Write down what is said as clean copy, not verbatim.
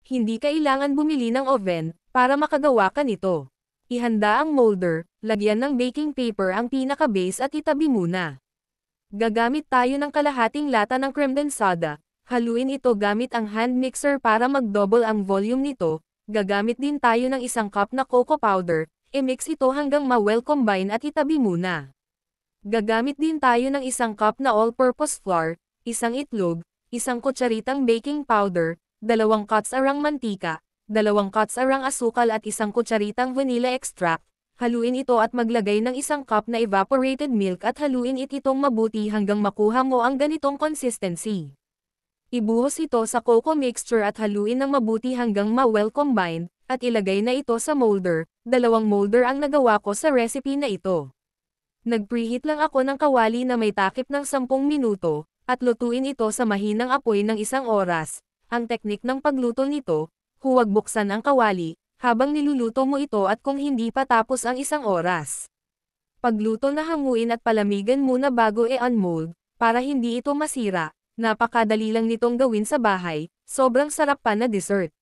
Hindi kailangan bumili ng oven para makagawa ka nito. Ihanda ang molder, lagyan ng baking paper ang pinaka-base at itabi muna. Gagamit tayo ng kalahating lata ng kremdensada. Haluin ito gamit ang hand mixer para mag-double ang volume nito. Gagamit din tayo ng isang cup na cocoa powder. I-mix ito hanggang ma-well combine at itabi muna. Gagamit din tayo ng isang cup na all-purpose flour, isang itlog, isang kutsaritang baking powder, 2 cuts-arang mantika, 2 cuts-arang asukal at isang kutsaritang vanilla extract. Haluin ito at maglagay ng isang cup na evaporated milk at haluin itong mabuti hanggang makuha mo ang ganitong consistency. Ibuhos ito sa cocoa mixture at haluin ng mabuti hanggang ma-well combined, at ilagay na ito sa molder. 2 molder ang nagawa ko sa recipe na ito. Nag-preheat lang ako ng kawali na may takip ng 10 minuto, at lutuin ito sa mahinang apoy ng 1 oras. Ang teknik ng pagluto nito, huwag buksan ang kawali, habang niluluto mo ito at kung hindi pa tapos ang 1 oras. Pagluto na hanguin at palamigan muna bago i-unmold, para hindi ito masira. Napakadali lang nitong gawin sa bahay, sobrang sarap pa na dessert.